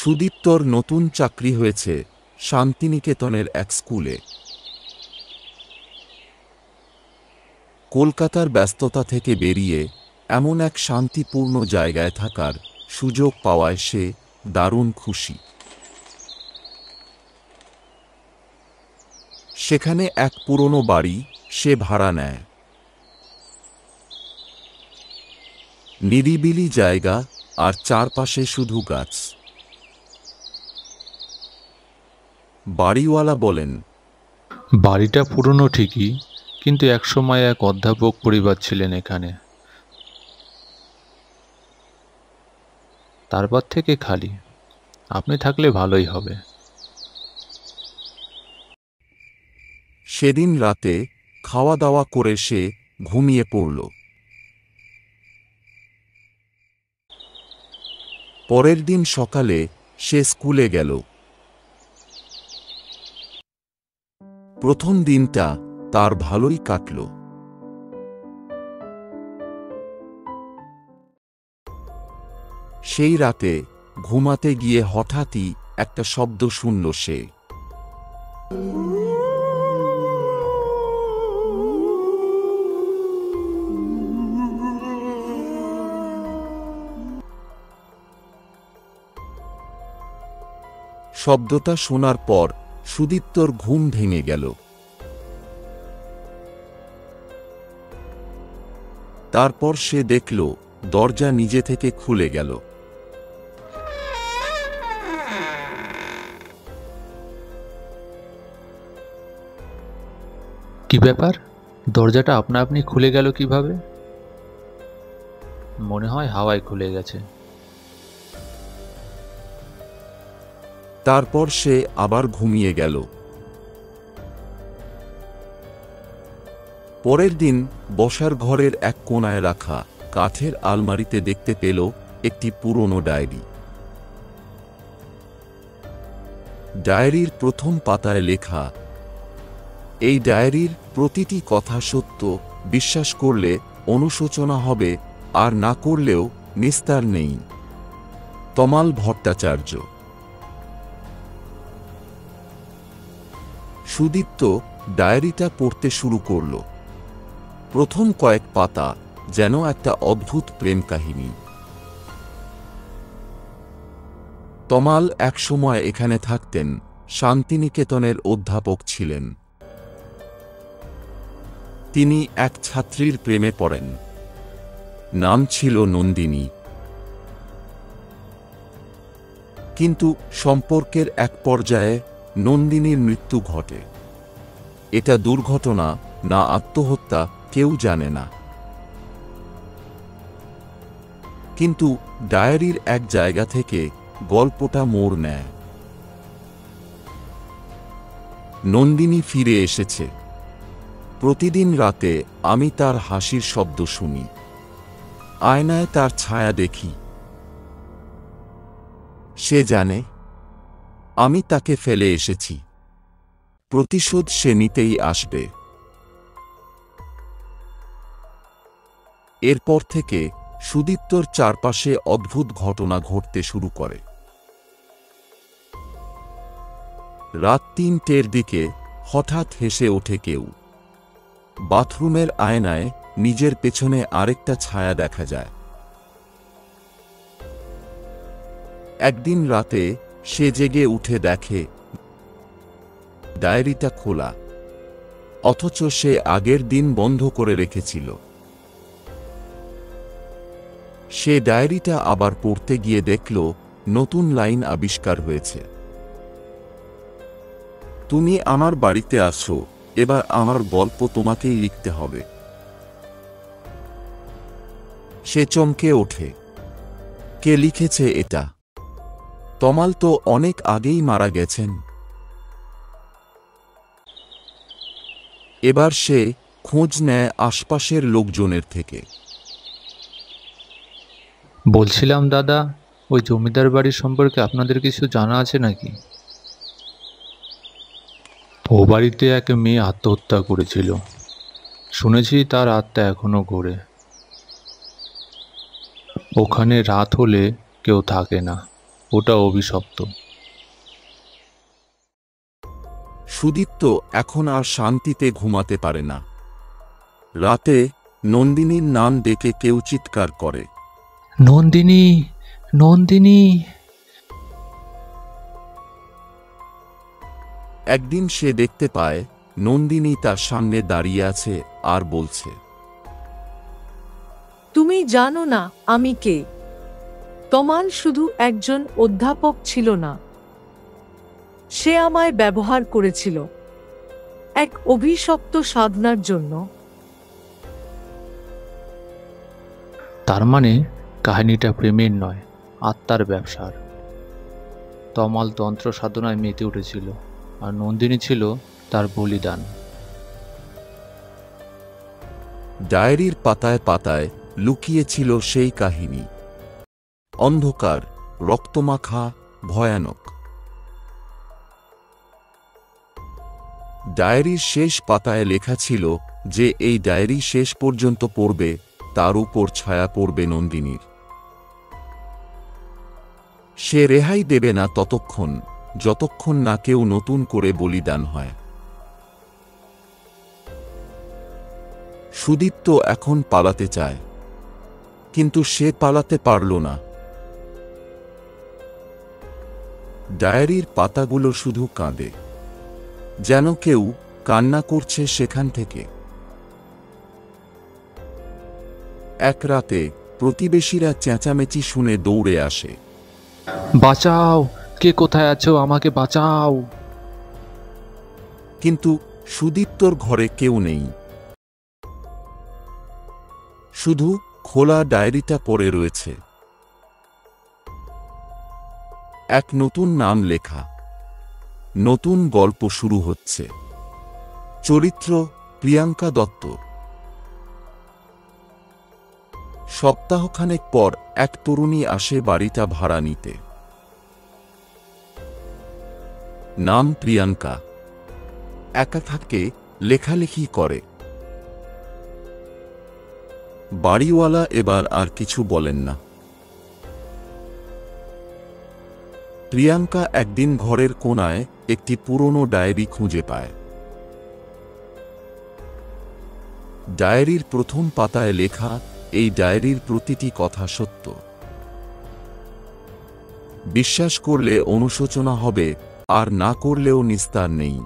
সুদীপ্তর নতুন চাকরি হয়েছে শান্তিনিকেতনের এক স্কুলে। কলকাতার ব্যস্ততা থেকে বেরিয়ে এমন এক শান্তিপূর্ণ জায়গায় থাকার সুযোগ পাওয়ায় সে দারুণ খুশি। সেখানে এক পুরনো বাড়ি সে ভাড়া নেয়। নিরিবিলি জায়গা আর চারপাশে শুধু গাছ। বাড়িওয়ালা বলেন, বাড়িটা পুরনো ঠিকই, কিন্তু একসময় এক অধ্যাপক পরিবার ছিলেন এখানে। তারপর থেকে খালি। আপনি থাকলে ভালোই হবে। সেদিন রাতে খাওয়া দাওয়া করে সে ঘুমিয়ে পড়ল। পরের দিন সকালে সে স্কুলে গেল। প্রথম দিনটা তার ভালোই কাটল। সেই রাতে ঘুমাতে গিয়ে হঠাৎই একটা শব্দ শুনল সে। শব্দটা শোনার পর সুদীপ্তর ঘুম ভেঙে গেল। তারপর সে দেখল দরজা নিজে থেকে খুলে গেল। কি ব্যাপার? দরজাটা আপনা আপনি খুলে গেল কিভাবে? মনে হয় হাওয়ায় খুলে গেছে। তারপর সে আবার ঘুমিয়ে গেল। পরের দিন বসার ঘরের এক কোণায় রাখা কাঠের আলমারিতে দেখতে পেল একটি পুরনো ডায়েরি। ডায়েরির প্রথম পাতায় লেখা, এই ডায়েরির প্রতিটি কথা সত্য, বিশ্বাস করলে অনুশোচনা হবে, আর না করলেও নিস্তার নেই। তমাল ভট্টাচার্য। সুদীপ্ত ডায়েরিটা পড়তে শুরু করল। প্রথম কয়েক পাতা যেন একটা অদ্ভুত প্রেম কাহিনী। তমাল একসময় এখানে থাকতেন, শান্তিনিকেতনের অধ্যাপক ছিলেন। তিনি এক ছাত্রীর প্রেমে পড়েন। নাম ছিল নন্দিনী। কিন্তু সম্পর্কের এক পর্যায়ে নন্দিনীর মৃত্যু ঘটে। এটা দুর্ঘটনা না আত্মহত্যা কেউ জানে না। কিন্তু ডায়েরির এক জায়গা থেকে গল্পটা মোড় নেয়। নন্দিনী ফিরে এসেছে। প্রতিদিন রাতে আমি তার হাসির শব্দ শুনি, আয়নায় তার ছায়া দেখি। সে জানে আমি তাকে ফেলে এসেছি, প্রতিশোধ সে নিতেই আসবে। এরপর থেকে সুদীপ্তর চারপাশে অদ্ভুত ঘটনা ঘটতে শুরু করে। রাত ৩টের দিকে হঠাৎ হেসে ওঠে কেউ। বাথরুমের আয়নায় নিজের পেছনে আরেকটা ছায়া দেখা যায়। একদিন রাতে সে জেগে উঠে দেখে ডায়েরিটা খোলা, অথচ সে আগের দিন বন্ধ করে রেখেছিল। সে ডায়েরিটা আবার পড়তে গিয়ে দেখল নতুন লাইন আবিষ্কার হয়েছে। তুমি আমার বাড়িতে আসো, এবার আমার গল্প তোমাকেই লিখতে হবে। সে চমকে ওঠে। কে লিখেছে এটা? তমাল তো অনেক আগেই মারা গেছেন। এবার সে খোঁজ নেয় আশপাশের লোকজনের থেকে। বলছিলাম দাদা, ওই জমিদার বাড়ির সম্পর্কে আপনাদের কিছু জানা আছে নাকি? ও বাড়িতে এক মেয়ে আত্মহত্যা করেছিল। শুনেছি তার আত্মা এখনো ঘোরে। ওখানে রাত হলে কেউ থাকে না। ওটা অভিশপ্ত। সুদীপ্ত এখন আর শান্তিতে ঘুমাতে পারে না। রাতে নন্দিনীর নাম ডেকে কেউ চিৎকার করে, নন্দিনী, নন্দিনী। একদিন সে দেখতে পায় নন্দিনী তার সামনে দাঁড়িয়ে আছে আর বলছে, তুমি জানো না আমি কে? তমাল শুধু একজন অধ্যাপক ছিল না, সে আমায় ব্যবহার করেছিল এক অভিশপ্ত সাধনার জন্য। তার মানে কাহিনীটা প্রেমের নয়, আত্মার ব্যবসার। তমাল তন্ত্র সাধনায় মেতে উঠেছিল, আর নন্দিনী ছিল তার বলিদান। ডায়েরির পাতায় পাতায় লুকিয়ে ছিল সেই কাহিনী, অন্ধকার, রক্তমাখা, ভয়ানক। ডায়েরির শেষ পাতায় লেখা ছিল যে এই ডায়েরি শেষ পর্যন্ত পড়বে তার উপর ছায়া পড়বে নন্দিনীর। সে রেহাই দেবে না ততক্ষণ যতক্ষণ না কেউ নতুন করে বলিদান হয়। সুদীপ্ত এখন পালাতে চায়, কিন্তু সে পালাতে পারল না। ডায়েরির পাতাগুলো শুধু কাঁদে, যেন কেউ কান্না করছে সেখান থেকে। এক রাতে প্রতিবেশীরা চেঁচামেচি শুনে দৌড়ে আসে, বাঁচাও, কে কোথায় আছো, আমাকে বাঁচাও। কিন্তু সুদীপ্তর ঘরে কেউ নেই। শুধু খোলা ডায়েরিটা পড়ে রয়েছে, এক নতুন নাম লেখা, নতুন গল্প শুরু হচ্ছে। চরিত্র প্রিয়াঙ্কা দত্ত। সপ্তাহখানেক পর এক তরুণী আসে বাড়িটা ভাড়া নিতে। নাম প্রিয়াঙ্কা, একা থাকে, লেখালেখি করে। বাড়িওয়ালা এবার আর কিছু বলেন না। প্রিয়াঙ্কা একদিন ঘরের কোণায় একটি পুরনো ডায়েরি খুঁজে পায়। ডায়েরির প্রথম পাতায় লেখা, এই ডায়েরির প্রতিটি কথা সত্য। বিশ্বাস করলে অনুশোচনা হবে, আর না করলেও নিস্তার নেই।